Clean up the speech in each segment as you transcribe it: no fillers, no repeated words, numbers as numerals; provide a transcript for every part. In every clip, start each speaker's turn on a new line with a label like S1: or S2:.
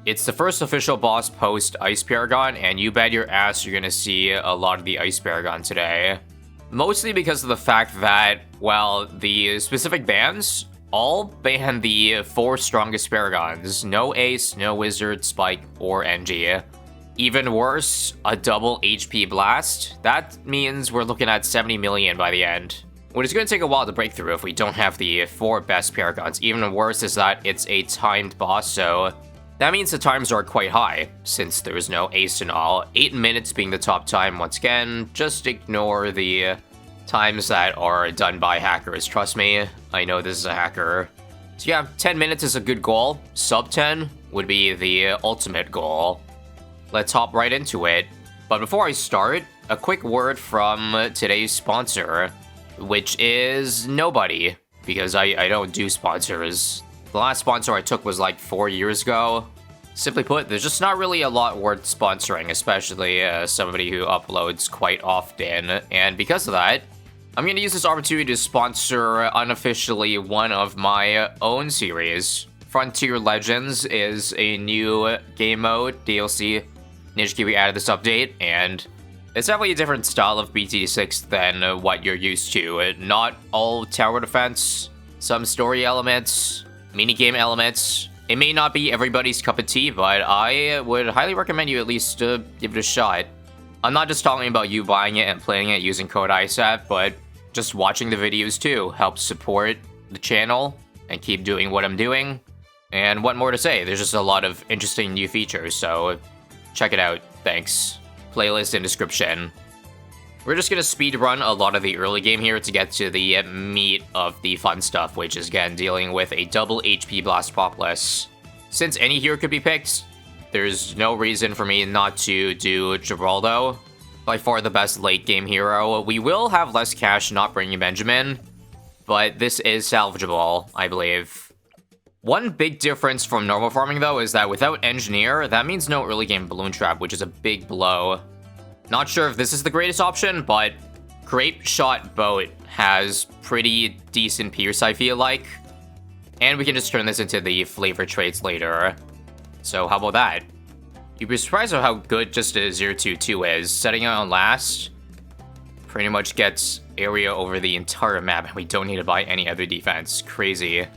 S1: It's the first official boss post Ice Paragon, and you bet your ass you're gonna see a lot of the Ice Paragon today. Mostly because of the fact that, well, the specific bans all ban the 4 strongest Paragons. No Ace, no Wizard, Spike, or NG. Even worse, a double HP Blast. That means we're looking at 70 million by the end. Which is going to take a while to break through if we don't have the 4 best Paragons. Even worse is that it's a timed boss, so that means the times are quite high, since there's no Ace and all. 8 minutes being the top time once again. Just ignore the times that are done by hackers. Trust me, I know this is a hacker. So yeah, 10 minutes is a good goal. Sub 10 would be the ultimate goal. Let's hop right into it. But before I start, a quick word from today's sponsor, which is nobody, because I don't do sponsors. The last sponsor I took was like 4 years ago. Simply put, there's just not really a lot worth sponsoring, especially somebody who uploads quite often. And because of that, I'm going to use this opportunity to sponsor unofficially one of my own series. Frontier Legends is a new game mode, DLC. Ninja Kiwi added this update, and it's definitely a different style of BT6 than what you're used to. Not all tower defense, some story elements, minigame elements. It may not be everybody's cup of tea, but I would highly recommend you at least give it a shot. I'm not just talking about you buying it and playing it using code ISAB, but just watching the videos too helps support the channel and keep doing what I'm doing. And what more to say, there's just a lot of interesting new features, so check it out. Thanks. Playlist in description. We're just gonna speedrun a lot of the early game here to get to the meat of the fun stuff, which is again dealing with a double HP blastapopoulos. Since any hero could be picked, there's no reason for me not to do Geraldo. By far the best late game hero. We will have less cash not bringing Benjamin, but this is salvageable, I believe. One big difference from normal farming, though, is that without Engineer, that means no early game Balloon Trap, which is a big blow. Not sure if this is the greatest option, but Grape Shot Boat has pretty decent Pierce, I feel like. And we can just turn this into the flavor traits later. So how about that? You'd be surprised at how good just a 0-2-2 is. Setting it on last pretty much gets area over the entire map, and we don't need to buy any other defense. Crazy.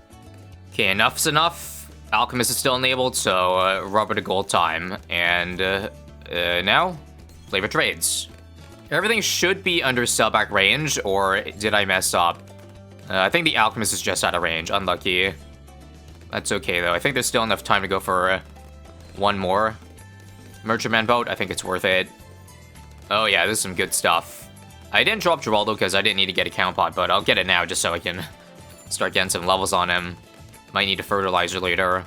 S1: Okay, enough's enough. Alchemist is still enabled, so rubber to gold time. And now, flavor trades. Everything should be under sellback range, or did I mess up? I think the Alchemist is just out of range. Unlucky. That's okay, though. I think there's still enough time to go for one more. Merchantman boat, I think it's worth it. Oh yeah, this is some good stuff. I didn't drop Geraldo because I didn't need to get a count pot, but I'll get it now just so I can start getting some levels on him. Might need a fertilizer later.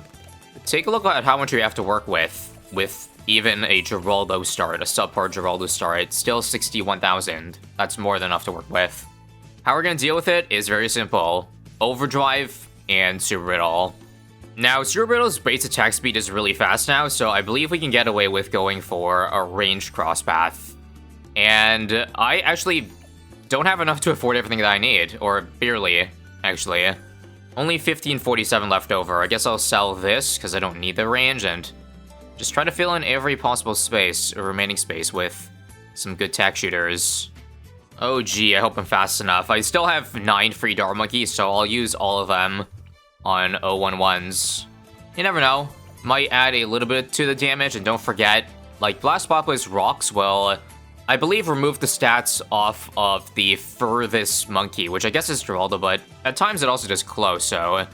S1: Take a look at how much we have to work with even a Geraldo start, a subpar Geraldo start. It's still 61,000. That's more than enough to work with. How we're going to deal with it is very simple. Overdrive and Super Brittle. Now, Super Brittle's base attack speed is really fast now, so I believe we can get away with going for a ranged cross path. And I actually don't have enough to afford everything that I need, or barely, actually. Only 1547 left over. I guess I'll sell this, because I don't need the range, and just try to fill in every possible space, or remaining space, with some good tech shooters. Oh gee, I hope I'm fast enough. I still have 9 free Dart Monkeys, so I'll use all of them on 011s. You never know. Might add a little bit to the damage, and don't forget, like, Blastapopoulos rocks will, I believe, remove the stats off of the furthest monkey, which I guess is Geraldo, but at times it also does close, so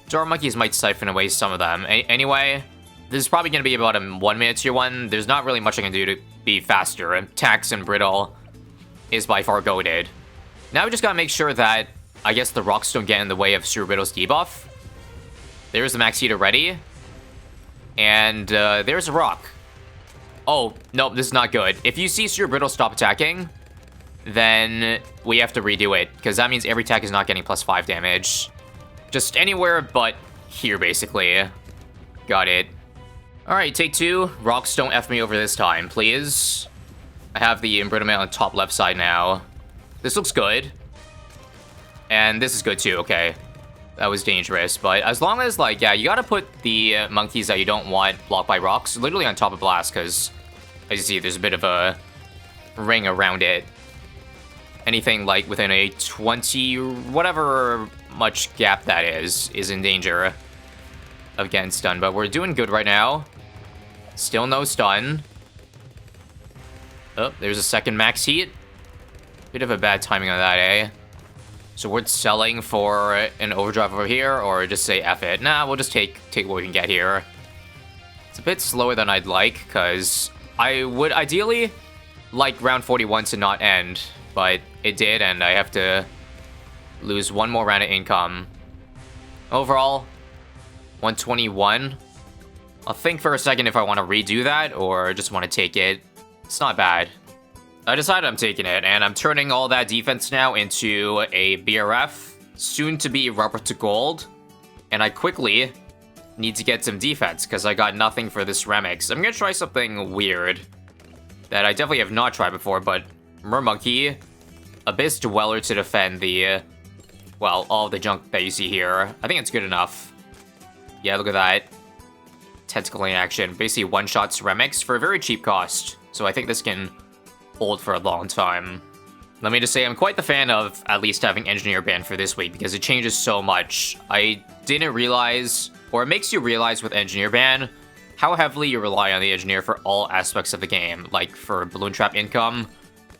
S1: Dart Monkeys might siphon away some of them. Anyway, this is probably going to be about a 1 minute tier 1. There's not really much I can do to be faster. Tax and Brittle is by far goated. Now we just gotta make sure that, I guess, the rocks don't get in the way of Super Brittle's debuff. There's the max heater ready. And there's a rock. Oh, no, this is not good. If you see Super Brittle stop attacking, then we have to redo it, because that means every attack is not getting +5 damage. Just anywhere but here, basically. Got it. Alright, take 2. Rocks don't F me over this time, please. I have the embrittlement on the top left side now. This looks good. And this is good too, okay. That was dangerous, but as long as, like, yeah, you gotta put the monkeys that you don't want blocked by rocks literally on top of Blast, because, as you see, there's a bit of a ring around it. Anything, like, within a 20, whatever much gap that is in danger of getting stunned, but we're doing good right now. Still no stun. Oh, there's a second max heat. Bit of a bad timing on that, eh? So we're selling for an overdrive over here, or just say F it. Nah, we'll just take what we can get here. It's a bit slower than I'd like, because I would ideally like round 41 to not end, but it did, and I have to lose one more round of income. Overall, 121. I'll think for a second if I want to redo that, or just want to take it. It's not bad. I decided I'm taking it, and I'm turning all that defense now into a BRF, soon to be rubber to gold, and I quickly need to get some defense, because I got nothing for this Remix. I'm gonna try something weird that I definitely have not tried before, but Mermonkey, Abyss Dweller to defend the, well, all the junk that you see here. I think it's good enough. Yeah, look at that. Tentacle in action. Basically one-shots Remix for a very cheap cost, so I think this can hold for a long time. Let me just say I'm quite the fan of at least having Engineer Ban for this week because it changes so much. I didn't realize, or it makes you realize with Engineer Ban, how heavily you rely on the Engineer for all aspects of the game. Like for Balloon Trap income,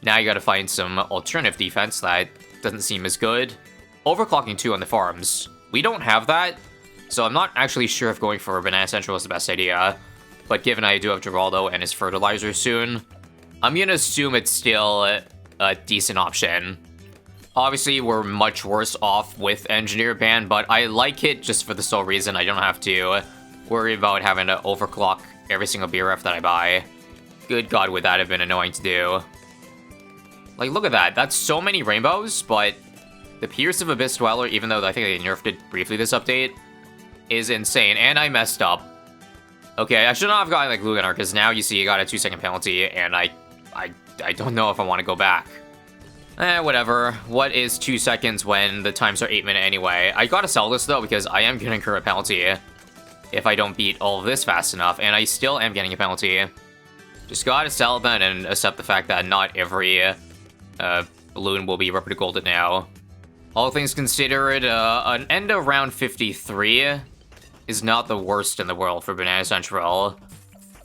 S1: now you gotta find some alternative defense that doesn't seem as good. Overclocking too on the farms. We don't have that, so I'm not actually sure if going for Banana Central is the best idea. But given I do have Geraldo and his fertilizer soon, I'm gonna assume it's still a decent option. Obviously, we're much worse off with Engineer Ban, but I like it just for the sole reason I don't have to worry about having to overclock every single BRF that I buy. Good God, would that have been annoying to do. Like, look at that. That's so many rainbows, but the Pierce of Abyss Dweller, even though I think they nerfed it briefly this update, is insane, and I messed up. Okay, I should not have gotten like Luganar, because now you see you got a 2-second penalty, and I don't know if I want to go back. Whatever. What is 2 seconds when the times are 8 minutes anyway? I gotta sell this though, because I am gonna incur a penalty if I don't beat all of this fast enough, and I still am getting a penalty. Just gotta sell then and accept the fact that not every balloon will be rubber to golded now. All things considered, an end of round 53 is not the worst in the world for Banana Central.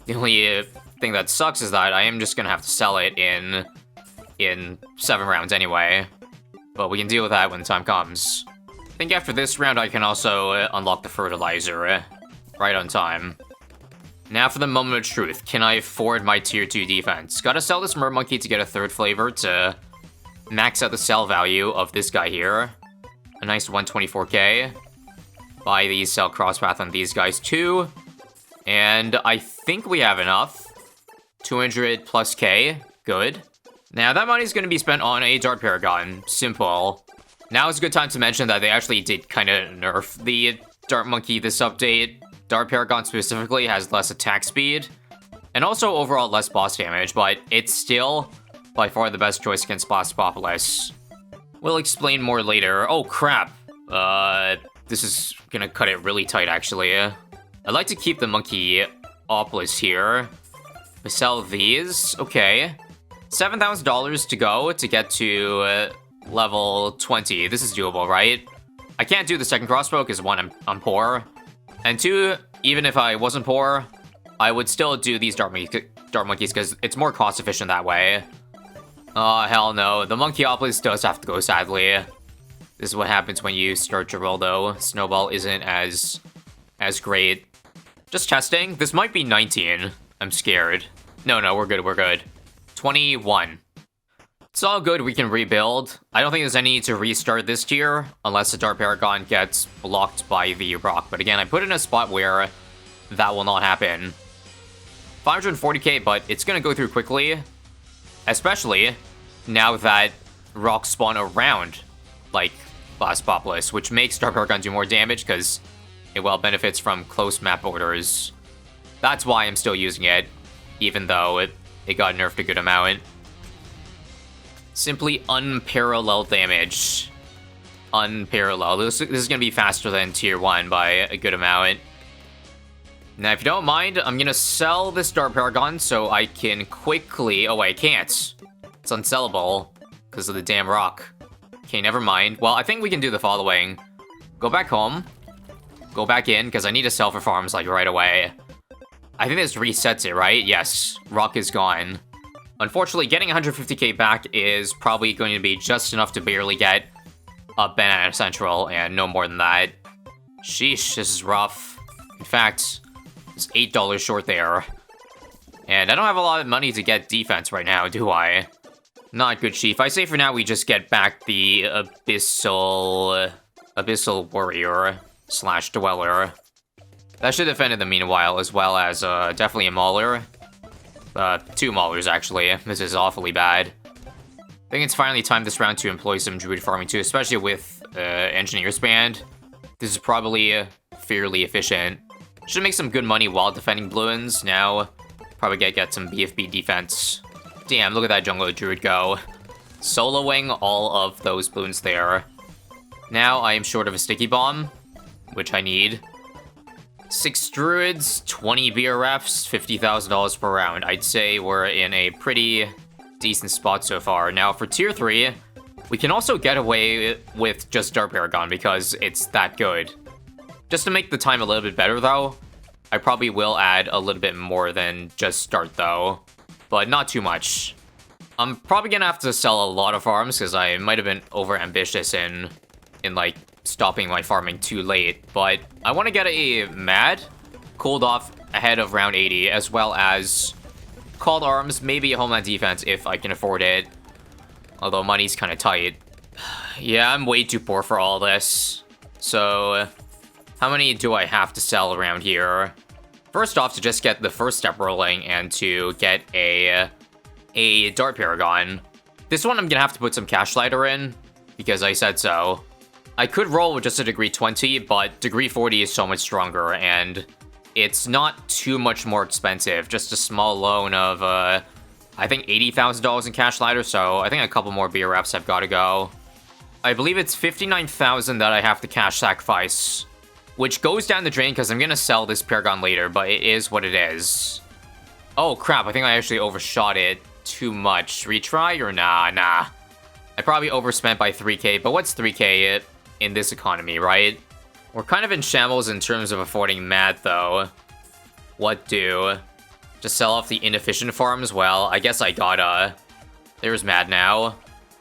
S1: The only thing that sucks is that I am just gonna have to sell it in 7 rounds anyway. But we can deal with that when the time comes. I think after this round I can also unlock the fertilizer right on time. Now for the moment of truth. Can I afford my tier 2 defense? Gotta sell this Mermonkey to get a 3rd flavor to max out the sell value of this guy here. A nice 124k. Buy these, sell Crosspath on these guys too. And I think we have enough. 200 plus K. Good. Now that money is going to be spent on a Dart Paragon. Simple. Now is a good time to mention that they actually did kind of nerf the Dart Monkey this update. Dart Paragon specifically has less attack speed. And also overall less boss damage, but it's still by far the best choice against blastapopoulos. We'll explain more later. Oh crap. This is gonna cut it really tight actually. I'd like to keep the monkey Opolis here. We sell these. Okay. $7,000 to go to get to level 20. This is doable, right? I can't do the second crossbow because 1, I'm poor. And 2, even if I wasn't poor, I would still do these Dart Monkeys because it's more cost efficient that way. Oh, hell no. The Monkey Opolis does have to go, sadly. This is what happens when you start Geraldo. Snowball isn't as great. Just testing. This might be 19. I'm scared. No, we're good, we're good. 21. It's all good, we can rebuild. I don't think there's any need to restart this tier, unless the Dart Paragon gets blocked by the rock. But again, I put it in a spot where that will not happen. 540k, but it's gonna go through quickly. Especially now that rocks spawn around, like, blastapopoulos, which makes Dart Paragon do more damage, because it well benefits from close map borders. That's why I'm still using it, even though it got nerfed a good amount. Simply unparalleled damage. unparalleled. This is gonna be faster than tier 1 by a good amount. Now, if you don't mind, I'm gonna sell this Dark Paragon so I can quickly... Oh, wait, I can't. It's unsellable because of the damn rock. Okay, never mind. Well, I think we can do the following. Go back home. Go back in, because I need to sell for farms, like, right away. I think this resets it, right? Yes. Rock is gone. Unfortunately, getting 150k back is probably going to be just enough to barely get a Banana Central, and no more than that. Sheesh, this is rough. In fact, it's $8 short there. And I don't have a lot of money to get defense right now, do I? Not good, Chief. I say for now we just get back the Abyssal Warrior / Dweller. That should defend in the meanwhile, as well as definitely a Mauler. 2 Maulers, actually. This is awfully bad. I think it's finally time this round to employ some Druid farming too, especially with Engineer's Band. This is probably fairly efficient. Should make some good money while defending Bloons. Now, probably get some BFB defense. Damn, look at that Jungle Druid go. Soloing all of those Bloons there. Now I am short of a Sticky Bomb, which I need. 6 Druids, 20 BRFs, $50,000 per round. I'd say we're in a pretty decent spot so far. Now for tier 3, we can also get away with just Dark Paragon because it's that good. Just to make the time a little bit better though, I probably will add a little bit more than just start though, but not too much. I'm probably gonna have to sell a lot of farms because I might have been over ambitious in like stopping my farming too late, but I want to get a Mad cooled off ahead of round 80, as well as Called Arms, maybe a Homeland Defense if I can afford it, although money's kind of tight. Yeah, I'm way too poor for all this. So, how many do I have to sell around here? First off, to just get the first step rolling and to get a Dart Paragon. This one I'm gonna have to put some Cash Slider in, because I said so. I could roll with just a degree 20, but degree 40 is so much stronger, and it's not too much more expensive. Just a small loan of, I think $80,000 in Cash Slider, so I think a couple more BRFs have got to go. I believe it's $59,000 that I have to cash sacrifice, which goes down the drain because I'm going to sell this Paragon later, but it is what it is. Oh, crap, I think I actually overshot it too much. Retry or nah? Nah. I probably overspent by 3k, but what's 3k in this economy, right? We're kind of in shambles in terms of affording Mad, though. What do? Just sell off the inefficient farms? Well, I guess I gotta. There's Mad now.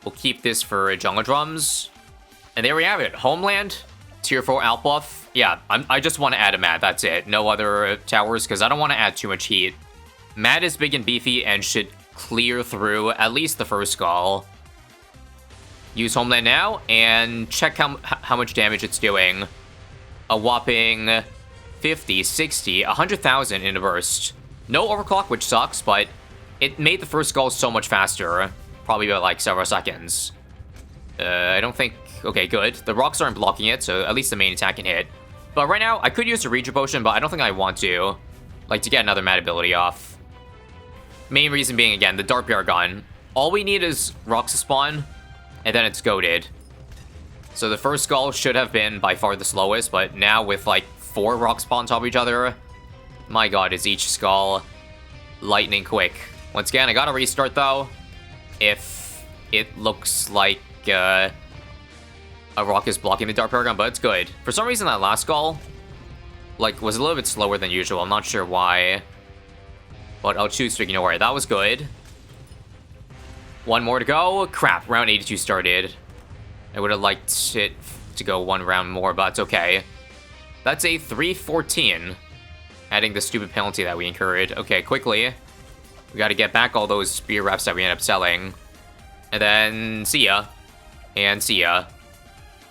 S1: We'll keep this for Jungle Drums. And there we have it. Homeland, tier 4 Alp buff. Yeah, I just want to add a Mad, that's it. No other towers, because I don't want to add too much heat. Mad is big and beefy and should clear through at least the first skull. Use Homeland now, and check how much damage it's doing. A whopping 50, 60, 100,000 in a burst. No overclock, which sucks, but it made the first skull so much faster. Probably about, like, several seconds. I don't think... Okay, good. The rocks aren't blocking it, so at least the main attack can hit. But right now, I could use a Regen Potion, but I don't think I want to. Like, to get another Mad ability off. Main reason being, again, the Dark Paragon. All we need is rocks to spawn, and then it's goated. So the first skull should have been by far the slowest, but now with like 4 rocks spawn on top of each other, my god, is each skull lightning quick. Once again, I gotta restart though, if it looks like a rock is blocking the Dark Paragon, but it's good. For some reason that last skull, like, was a little bit slower than usual. I'm not sure why, but I'll choose to ignore it. That was good. 1 more to go. Crap, round 82 started. I would have liked it to go 1 round more, but it's okay. That's a 314. Adding the stupid penalty that we incurred. Okay, quickly. We gotta get back all those spear reps that we end up selling. And then, see ya. And see ya.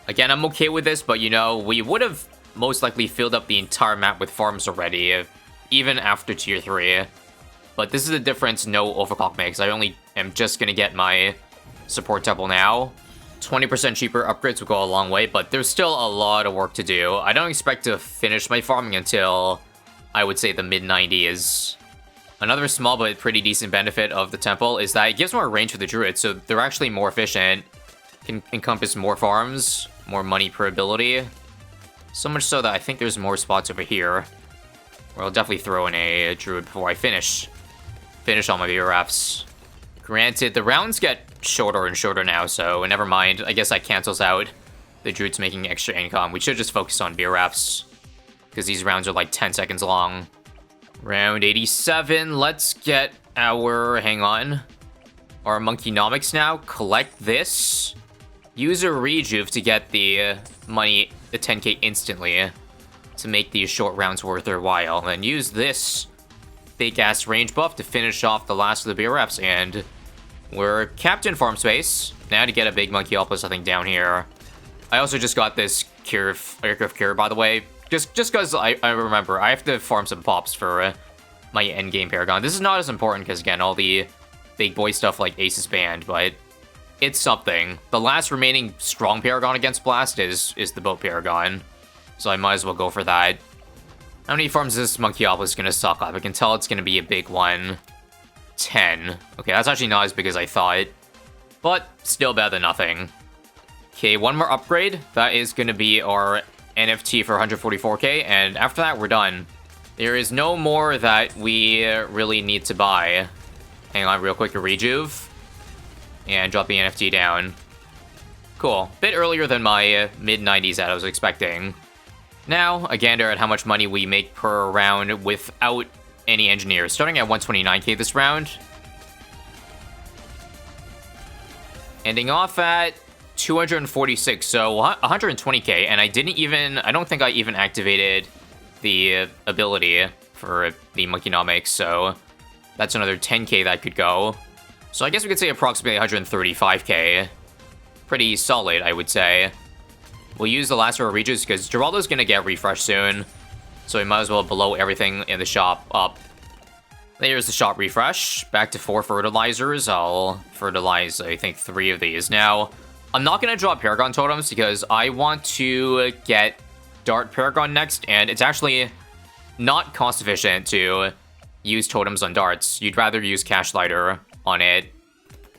S1: Again, I'm okay with this, but you know, we would have most likely filled up the entire map with farms already, even after tier 3. But this is the difference no overclock makes. I only am just gonna get my support temple now. 20% cheaper upgrades will go a long way, but there's still a lot of work to do. I don't expect to finish my farming until, I would say, the mid-90s. Another small but pretty decent benefit of the temple is that it gives more range for the druids, so they're actually more efficient, can encompass more farms, more money per ability. So much so that I think there's more spots over here. Where I'll definitely throw in a druid before I finish all my BRFs. Granted, the rounds get shorter and shorter now, so never mind. I guess that cancels out the druids making extra income. We should just focus on BRFs, because these rounds are like 10 seconds long. Round 87, let's get our, hang on, our Monkeynomics now. Collect this. Use a rejuve to get the money, the 10k instantly, to make these short rounds worth their while. And then use this big-ass range buff to finish off the last of the BRFs, and we're capped in farm space. Now to get a big Monkeyopoulos, I think, down here. I also just got this aircraft cure, by the way, just because I remember I have to farm some pops for my endgame Paragon. This is not as important because, again, all the big boy stuff like Ace is banned, but it's something. The last remaining strong Paragon against Blast is the boat Paragon, so I might as well go for that. How many farms is this Monkeyopoulos gonna suck up? I can tell it's gonna be a big one. 10. Okay, that's actually not as big as I thought, but still better than nothing. Okay, one more upgrade. That is gonna be our NFT for 144k, and after that, we're done. There is no more that we really need to buy. Hang on real quick, a rejuve. And drop the NFT down. Cool. Bit earlier than my mid-90s that I was expecting. Now, a gander at how much money we make per round without any engineers. Starting at 129k this round. Ending off at 246, so 120k, and I don't think I even activated the ability for the Monkeynomics, so that's another 10k that could go. So I guess we could say approximately 135k. Pretty solid, I would say. We'll use the last row of Regis because Geraldo's gonna get refreshed soon, so we might as well blow everything in the shop up. There's the shop refresh. Back to 4 fertilizers. I'll fertilize, I think, 3 of these. Now, I'm not gonna draw Paragon totems because I want to get Dart Paragon next, and it's actually not cost efficient to use totems on darts. You'd rather use Cash Lighter on it.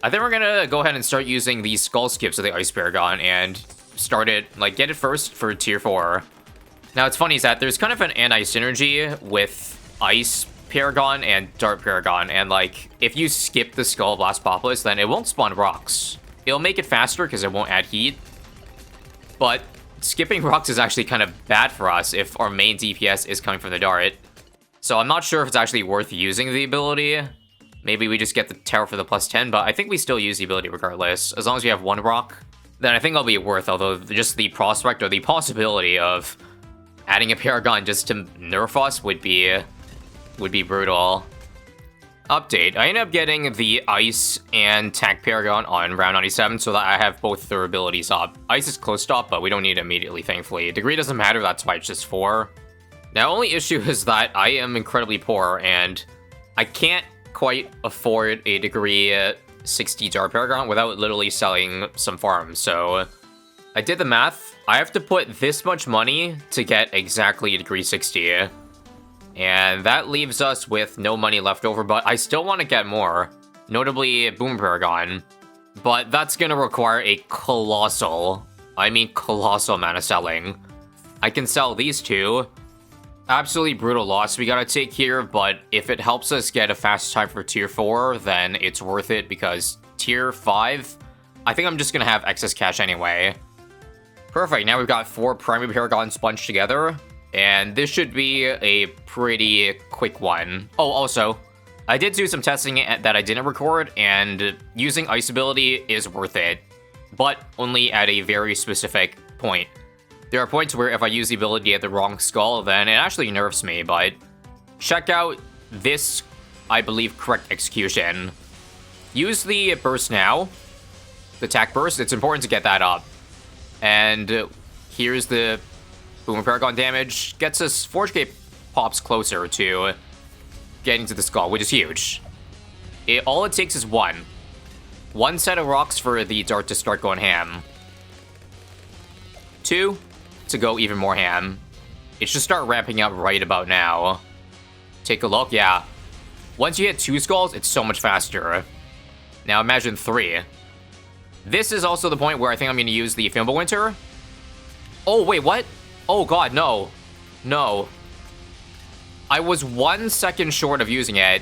S1: I think we're gonna go ahead and start using these skull skips of the Ice Paragon and start it, like, get it first for tier 4. Now, what's funny is that there's kind of an anti-synergy with Ice Paragon and Dart Paragon, and, like, if you skip the Skull Blastapopoulos, then it won't spawn rocks. It'll make it faster because it won't add heat, but skipping rocks is actually kind of bad for us if our main DPS is coming from the Dart. So I'm not sure if it's actually worth using the ability. Maybe we just get the Terror for the +10, but I think we still use the ability regardless. As long as we have 1 rock, then I think it'll be worth, although just the prospect or the possibility of adding a Paragon just to nerf us would be brutal. Update. I ended up getting the Ice and Tank Paragon on round 97 so that I have both their abilities up. Ice is close stop, but we don't need it immediately, thankfully. Degree doesn't matter, that's why it's just 4. Now, only issue is that I am incredibly poor, and I can't quite afford a degree 60 Dart Paragon without literally selling some farms. So I did the math. I have to put this much money to get exactly a degree 60. And that leaves us with no money left over, but I still want to get more. Notably, Boom Paragon. But that's going to require a colossal amount of selling. I can sell these 2. Absolutely brutal loss we gotta take here, but if it helps us get a fast time for tier 4, then it's worth it, because tier 5, I think I'm just gonna have excess cash anyway. Perfect, now we've got 4 primary Paragons bunched together, and this should be a pretty quick one. Oh, also, I did do some testing that I didn't record, and using Ice ability is worth it, but only at a very specific point. There are points where if I use the ability at the wrong skull, then it actually nerfs me, but check out this, I believe, correct execution. Use the burst now, the attack burst, it's important to get that up. And here's the Boomer Paragon damage, gets us 4k pops closer to getting to the skull, which is huge. All it takes is one set of rocks for the dart to start going ham. 2 to go even more ham. It should start ramping up right about now. Take a look, yeah. Once you hit 2 skulls, it's so much faster. Now imagine 3. This is also the point where I think I'm going to use the Fimbulwinter Oh, wait, what? Oh, God, no. No. I was 1 second short of using it.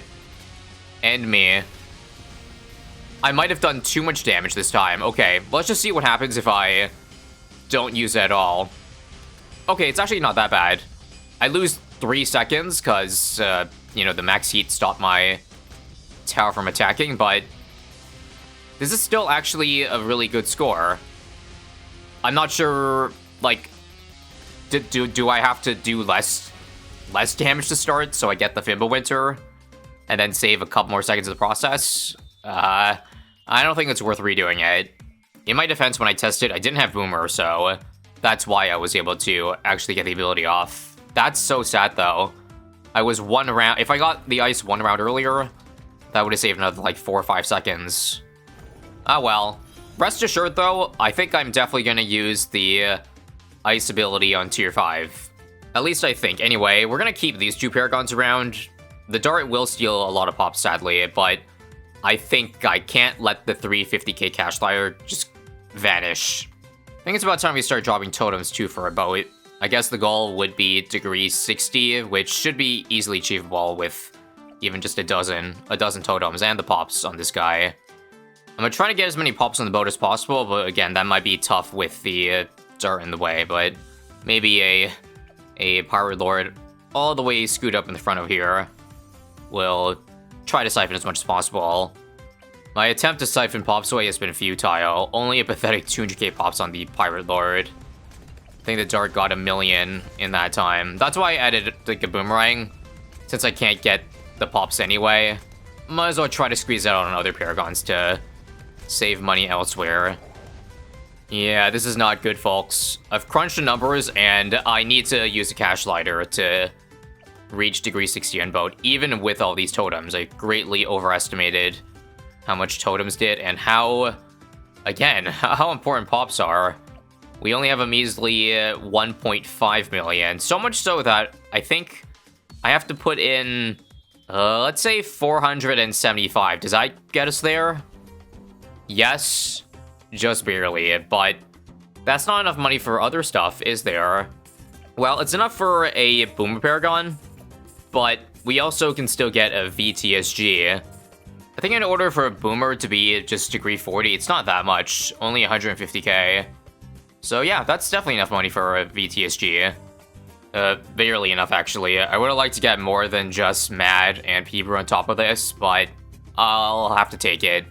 S1: And me. I might have done too much damage this time. Okay, let's just see what happens if I don't use it at all. Okay, it's actually not that bad. I lose 3 seconds because, you know, the max heat stopped my tower from attacking, but this is still actually a really good score. I'm not sure, like, do I have to do less damage to start so I get the Fimbulwinter and then save a couple more seconds of the process? I don't think it's worth redoing it. In my defense, when I tested, I didn't have Boomer, so that's why I was able to actually get the ability off. That's so sad, though. I was 1 round. If I got the ice 1 round earlier, that would have saved another, like, 4 or 5 seconds. Ah, well. Rest assured, though, I think I'm definitely going to use the ice ability on tier 5. At least I think. Anyway, we're going to keep these 2 Paragons around. The Dart will steal a lot of pops, sadly, but I think I can't let the 350k cash flyer just vanish. I think it's about time we start dropping totems, too, for a boat. I guess the goal would be degree 60, which should be easily achievable with even just a dozen totems and the pops on this guy. I'm gonna try to get as many pops on the boat as possible, but again, that might be tough with the Dart in the way, but maybe a Pirate Lord all the way scoot up in the front of here will try to siphon as much as possible. My attempt to siphon pops away has been futile. Only a pathetic 200k pops on the Pirate Lord. I think the Dart got 1 million in that time. That's why I added like a boomerang, since I can't get the pops anyway. Might as well try to squeeze out on other Paragons to save money elsewhere. Yeah, this is not good, folks. I've crunched the numbers, and I need to use a cash slider to reach degree 60 on boat. Even with all these totems, I greatly overestimated how much totems did and how, again, how important pops are. We only have a measly 1.5 million. So much so that I think I have to put in, let's say 475. Does that get us there? Yes, just barely, but that's not enough money for other stuff, is there? Well, it's enough for a Boomer Paragon, but we also can still get a VTSG. I think in order for a Boomer to be just degree 40, it's not that much, only 150k. So yeah, that's definitely enough money for a VTSG. Barely enough, actually. I would have liked to get more than just Mad and Peeber on top of this, but I'll have to take it.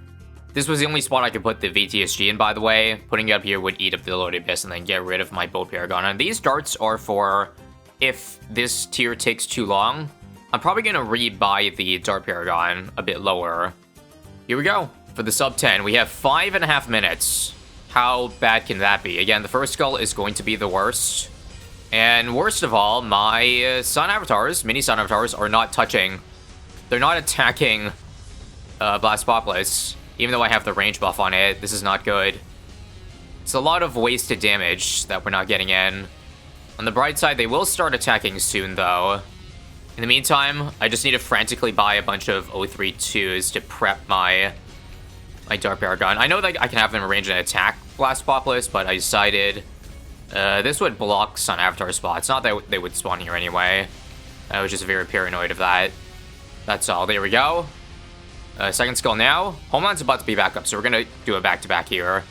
S1: This was the only spot I could put the VTSG in, by the way. Putting it up here would eat up the loaded abyss and then get rid of my boat Paragon. And these darts are for if this tier takes too long. I'm probably going to rebuy the Dart Paragon a bit lower. Here we go. For the sub 10, we have 5.5 minutes. How bad can that be? Again, the first skull is going to be the worst. And worst of all, my sun avatars, mini sun avatars, are not touching. They're not attacking blastapopoulos. Even though I have the range buff on it, this is not good. It's a lot of wasted damage that we're not getting in. On the bright side, they will start attacking soon, though. In the meantime, I just need to frantically buy a bunch of 032s to prep my Dart Paragon. I know that I can have them arrange and attack blastapopoulos, but I decided this would block Sun Avatar spots. Not that they would spawn here anyway. I was just very paranoid of that. That's all. There we go. Second skull now. Homeland's about to be back up, so we're going to do a back-to-back here.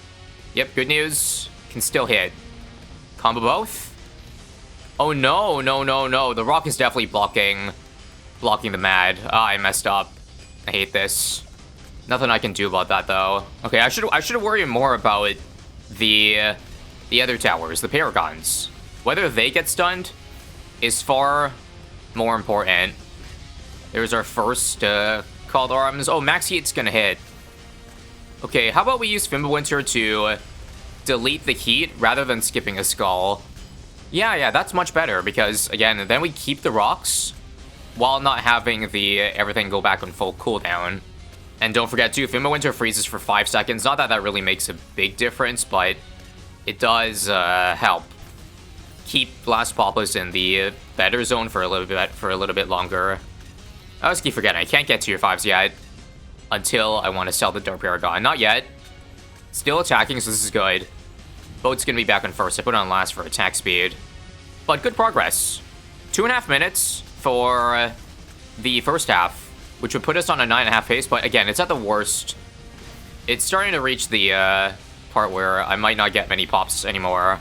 S1: Yep, good news. Can still hit. Combo both. Oh, no, no, no, no. The rock is definitely blocking the Mad. Ah, I messed up. I hate this. Nothing I can do about that, though. Okay, I should worry more about the other towers, the Paragons. Whether they get stunned is far more important. There's our first called arms. Oh, max heat's gonna hit. Okay, how about we use Fimbulwinter to delete the heat rather than skipping a skull? Yeah, that's much better because, again, then we keep the rocks while not having the everything go back on full cooldown. And don't forget, too, Fimbulwinter freezes for 5 seconds. Not that that really makes a big difference, but it does help keep blastapopoulos in the better zone for a little bit longer. I always keep forgetting, I can't get tier 5s yet until I want to sell the Dart Paragon. Not yet. Still attacking, so this is good. Boat's gonna be back on first. I put on last for attack speed. But good progress. 2.5 minutes for the first half, which would put us on a 9.5 pace, but again, it's at the worst. It's starting to reach the part where I might not get many pops anymore.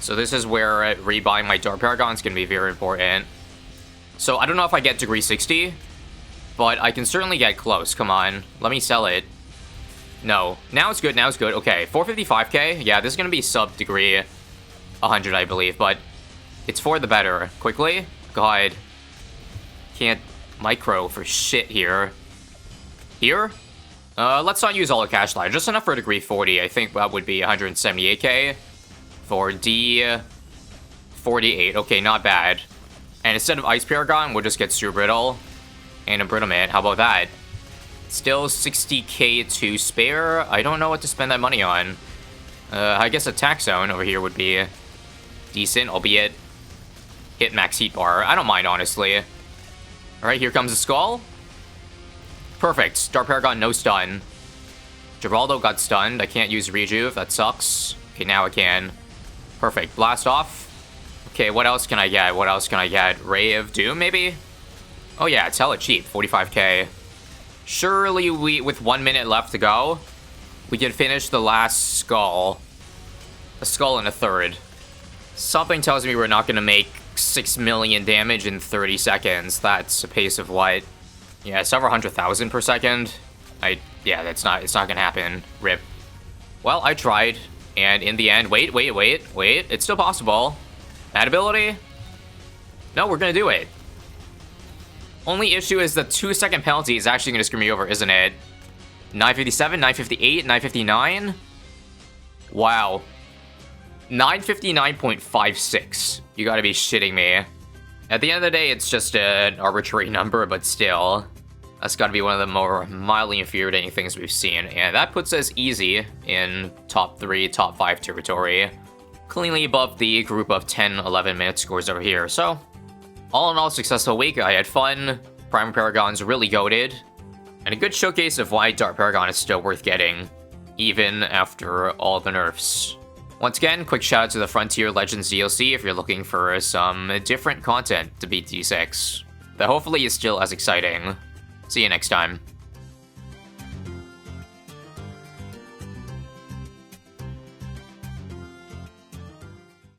S1: So this is where rebuying my Dart Paragon is going to be very important. So I don't know if I get degree 60, but I can certainly get close. Come on, let me sell it. No, now it's good, now it's good. Okay, 455k. Yeah, this is going to be sub degree 100, I believe, but it's for the better. Quickly. God. Can't micro for shit here. Here? Let's not use all the cash line. Just enough for degree 40. I think that would be 178k. For D48. Okay, not bad. And instead of Ice Paragon, we'll just get Super Brittle and Embrittlement. How about that? Still 60k to spare. I don't know what to spend that money on. I guess Attack Zone over here would be decent, albeit hit max heat bar. I don't mind, honestly. Alright, here comes the Skull. Perfect. Dart Paragon, no stun. Geraldo got stunned. I can't use Rejuve. That sucks. Okay, now I can. Perfect. Blast off. Okay, what else can I get? What else can I get? Ray of Doom, maybe? Oh yeah, it's hella cheap. 45k. Surely with 1 minute left to go, we can finish the last Skull. A Skull and a third. Something tells me we're not going to make 6 million damage in 30 seconds. That's a pace of what? Yeah, several 100,000 per second. Yeah, it's not gonna happen. RIP. Well, I tried, and in the end, wait, it's still possible. That ability? No, we're gonna do it. Only issue is the 2-second penalty is actually gonna screw me over, isn't it? 957, 958, 959? Wow. 959.56. You gotta be shitting me. At the end of the day, it's just an arbitrary number, but still. That's gotta be one of the more mildly infuriating things we've seen. And that puts us easy in top 3, top 5 territory. Cleanly above the group of 10, 11 minute scores over here. So, all in all, successful week. I had fun. Prime Paragon's really goated. And a good showcase of why Dart Paragon is still worth getting, even after all the nerfs. Once again, quick shout out to the Frontier Legends DLC if you're looking for some different content to beat D6. That hopefully is still as exciting. See you next time.